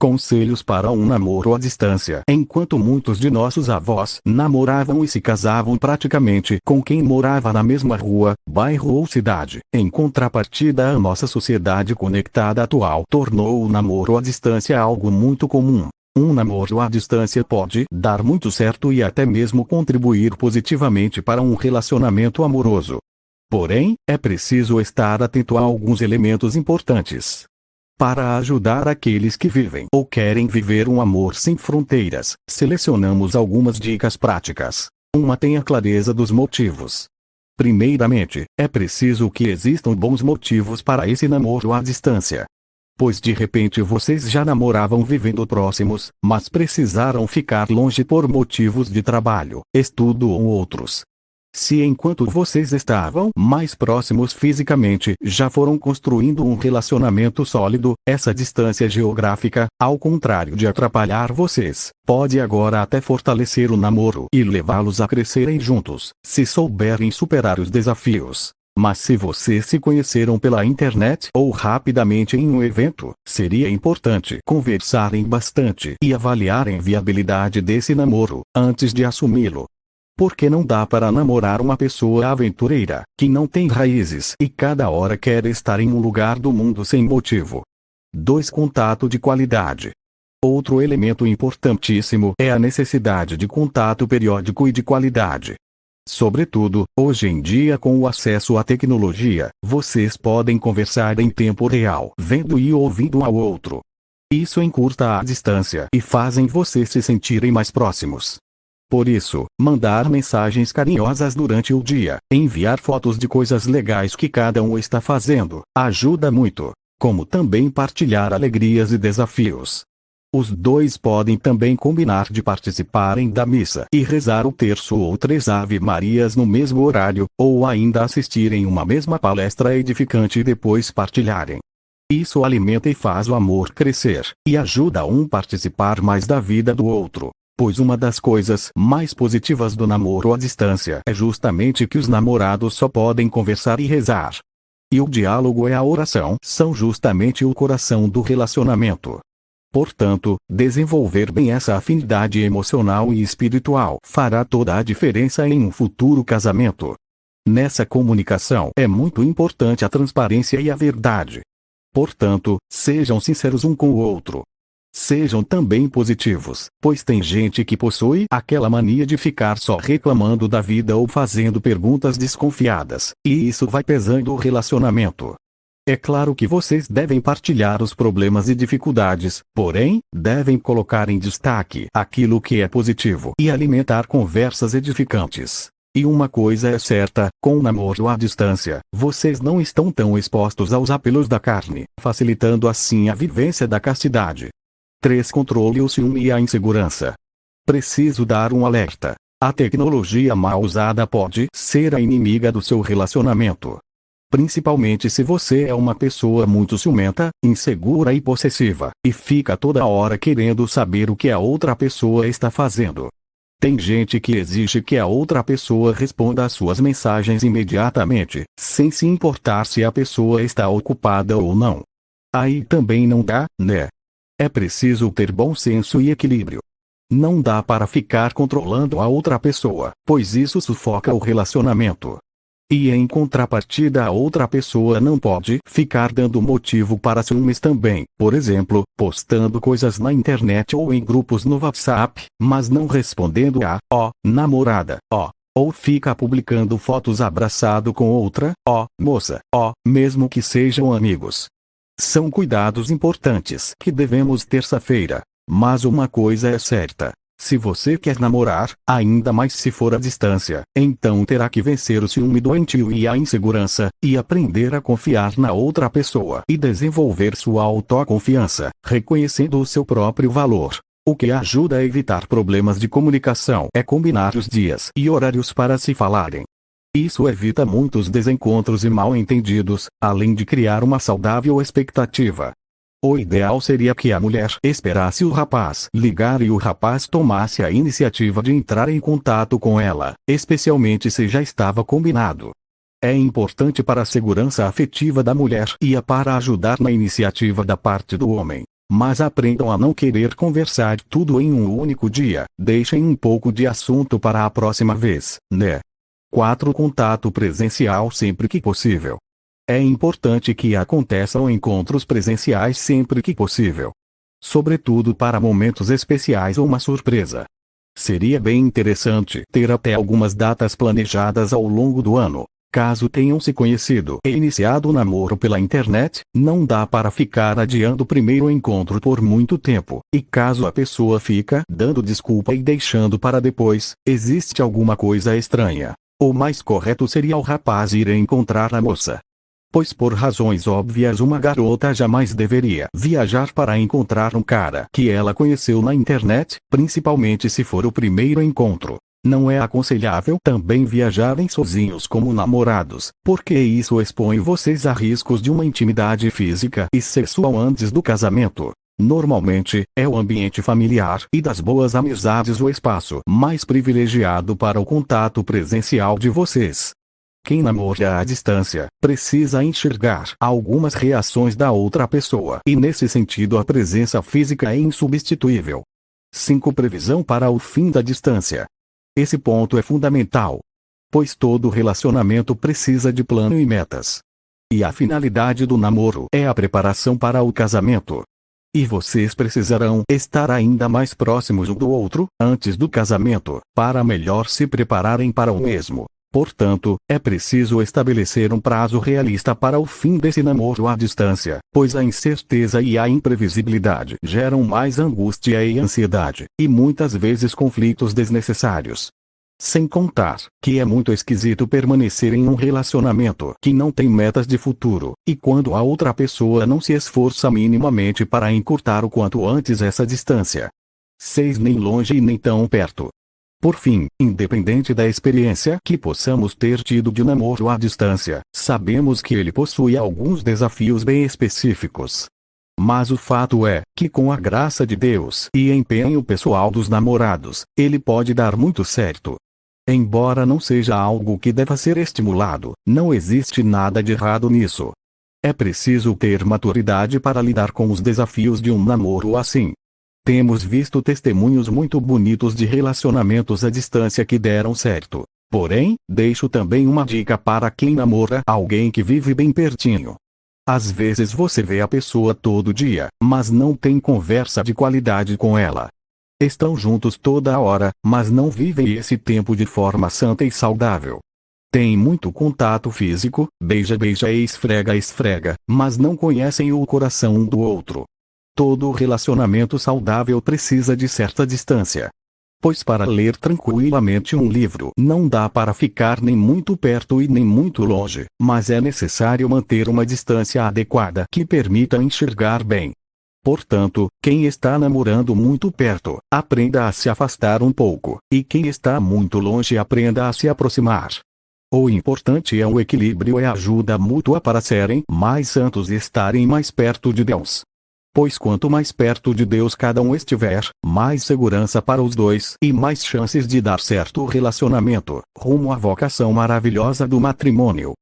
Conselhos para um namoro à distância. Enquanto muitos de nossos avós namoravam e se casavam praticamente com quem morava na mesma rua, bairro ou cidade, em contrapartida a nossa sociedade conectada atual tornou o namoro à distância algo muito comum. Um namoro à distância pode dar muito certo e até mesmo contribuir positivamente para um relacionamento amoroso. Porém, é preciso estar atento a alguns elementos importantes. Para ajudar aqueles que vivem ou querem viver um amor sem fronteiras, selecionamos algumas dicas práticas. 1. Tenha clareza dos motivos. Primeiramente, é preciso que existam bons motivos para esse namoro à distância. Pois de repente vocês já namoravam vivendo próximos, mas precisaram ficar longe por motivos de trabalho, estudo ou outros. Se enquanto vocês estavam mais próximos fisicamente já foram construindo um relacionamento sólido, essa distância geográfica, ao contrário de atrapalhar vocês, pode agora até fortalecer o namoro e levá-los a crescerem juntos, se souberem superar os desafios. Mas se vocês se conheceram pela internet ou rapidamente em um evento, seria importante conversarem bastante e avaliarem a viabilidade desse namoro, antes de assumi-lo. Porque não dá para namorar uma pessoa aventureira, que não tem raízes e cada hora quer estar em um lugar do mundo sem motivo. 2. Contato de qualidade. Outro elemento importantíssimo é a necessidade de contato periódico e de qualidade. Sobretudo, hoje em dia com o acesso à tecnologia, vocês podem conversar em tempo real, vendo e ouvindo um ao outro. Isso encurta a distância e fazem vocês se sentirem mais próximos. Por isso, mandar mensagens carinhosas durante o dia, enviar fotos de coisas legais que cada um está fazendo, ajuda muito, como também partilhar alegrias e desafios. Os dois podem também combinar de participarem da missa e rezar o terço ou 3 Ave-Marias no mesmo horário, ou ainda assistirem uma mesma palestra edificante e depois partilharem. Isso alimenta e faz o amor crescer, e ajuda um a participar mais da vida do outro. Pois uma das coisas mais positivas do namoro à distância é justamente que os namorados só podem conversar e rezar. E o diálogo e a oração são justamente o coração do relacionamento. Portanto, desenvolver bem essa afinidade emocional e espiritual fará toda a diferença em um futuro casamento. Nessa comunicação é muito importante a transparência e a verdade. Portanto, sejam sinceros um com o outro. Sejam também positivos, pois tem gente que possui aquela mania de ficar só reclamando da vida ou fazendo perguntas desconfiadas, e isso vai pesando o relacionamento. É claro que vocês devem partilhar os problemas e dificuldades, porém, devem colocar em destaque aquilo que é positivo e alimentar conversas edificantes. E uma coisa é certa, com o namoro à distância, vocês não estão tão expostos aos apelos da carne, facilitando assim a vivência da castidade. 3. Controle o ciúme e a insegurança. Preciso dar um alerta. A tecnologia mal usada pode ser a inimiga do seu relacionamento. Principalmente se você é uma pessoa muito ciumenta, insegura e possessiva, e fica toda hora querendo saber o que a outra pessoa está fazendo. Tem gente que exige que a outra pessoa responda às suas mensagens imediatamente, sem se importar se a pessoa está ocupada ou não. Aí também não dá, né? É preciso ter bom senso e equilíbrio. Não dá para ficar controlando a outra pessoa, pois isso sufoca o relacionamento. E em contrapartida a outra pessoa não pode ficar dando motivo para ciúmes também, por exemplo, postando coisas na internet ou em grupos no WhatsApp, mas não respondendo a, namorada, ou fica publicando fotos abraçado com outra, moça, mesmo que sejam amigos. São cuidados importantes que devemos terça-feira. Mas uma coisa é certa. Se você quer namorar, ainda mais se for à distância, então terá que vencer o ciúme doentio e a insegurança, e aprender a confiar na outra pessoa e desenvolver sua autoconfiança, reconhecendo o seu próprio valor. O que ajuda a evitar problemas de comunicação é combinar os dias e horários para se falarem. Isso evita muitos desencontros e mal-entendidos, além de criar uma saudável expectativa. O ideal seria que a mulher esperasse o rapaz ligar e o rapaz tomasse a iniciativa de entrar em contato com ela, especialmente se já estava combinado. É importante para a segurança afetiva da mulher e para ajudar na iniciativa da parte do homem. mas aprendam a não querer conversar tudo em um único dia. Deixem um pouco de assunto para a próxima vez, né? 4. Contato presencial sempre que possível. É importante que aconteçam encontros presenciais sempre que possível. Sobretudo para momentos especiais ou uma surpresa. Seria bem interessante ter até algumas datas planejadas ao longo do ano. Caso tenham se conhecido e iniciado o namoro pela internet, não dá para ficar adiando o primeiro encontro por muito tempo. E caso a pessoa fica dando desculpa e deixando para depois, existe alguma coisa estranha. O mais correto seria o rapaz ir encontrar a moça. Pois por razões óbvias uma garota jamais deveria viajar para encontrar um cara que ela conheceu na internet, principalmente se for o primeiro encontro. Não é aconselhável também viajarem sozinhos como namorados, porque isso expõe vocês a riscos de uma intimidade física e sexual antes do casamento. Normalmente, é o ambiente familiar e das boas amizades o espaço mais privilegiado para o contato presencial de vocês. Quem namora à distância, precisa enxergar algumas reações da outra pessoa e nesse sentido a presença física é insubstituível. 5. Previsão para o fim da distância. Esse ponto é fundamental, pois todo relacionamento precisa de plano e metas. E a finalidade do namoro é a preparação para o casamento. E vocês precisarão estar ainda mais próximos um do outro, antes do casamento, para melhor se prepararem para o mesmo. Portanto, é preciso estabelecer um prazo realista para o fim desse namoro à distância, pois a incerteza e a imprevisibilidade geram mais angústia e ansiedade, e muitas vezes conflitos desnecessários. Sem contar que é muito esquisito permanecer em um relacionamento que não tem metas de futuro, e quando a outra pessoa não se esforça minimamente para encurtar o quanto antes essa distância. 6. Nem longe e nem tão perto. Por fim, independente da experiência que possamos ter tido de namoro à distância, sabemos que ele possui alguns desafios bem específicos. Mas o fato é que com a graça de Deus e empenho pessoal dos namorados, ele pode dar muito certo. Embora não seja algo que deva ser estimulado, não existe nada de errado nisso. É preciso ter maturidade para lidar com os desafios de um namoro assim. Temos visto testemunhos muito bonitos de relacionamentos à distância que deram certo. Porém, deixo também uma dica para quem namora alguém que vive bem pertinho. Às vezes você vê a pessoa todo dia, mas não tem conversa de qualidade com ela. Estão juntos toda hora, mas não vivem esse tempo de forma santa e saudável. Tem muito contato físico, beija-beija e esfrega-esfrega, mas não conhecem o coração um do outro. Todo relacionamento saudável precisa de certa distância. Pois para ler tranquilamente um livro não dá para ficar nem muito perto e nem muito longe, mas é necessário manter uma distância adequada que permita enxergar bem. Portanto, quem está namorando muito perto, aprenda a se afastar um pouco, e quem está muito longe aprenda a se aproximar. O importante é o equilíbrio e a ajuda mútua para serem mais santos e estarem mais perto de Deus. Pois quanto mais perto de Deus cada um estiver, mais segurança para os dois e mais chances de dar certo o relacionamento, rumo à vocação maravilhosa do matrimônio.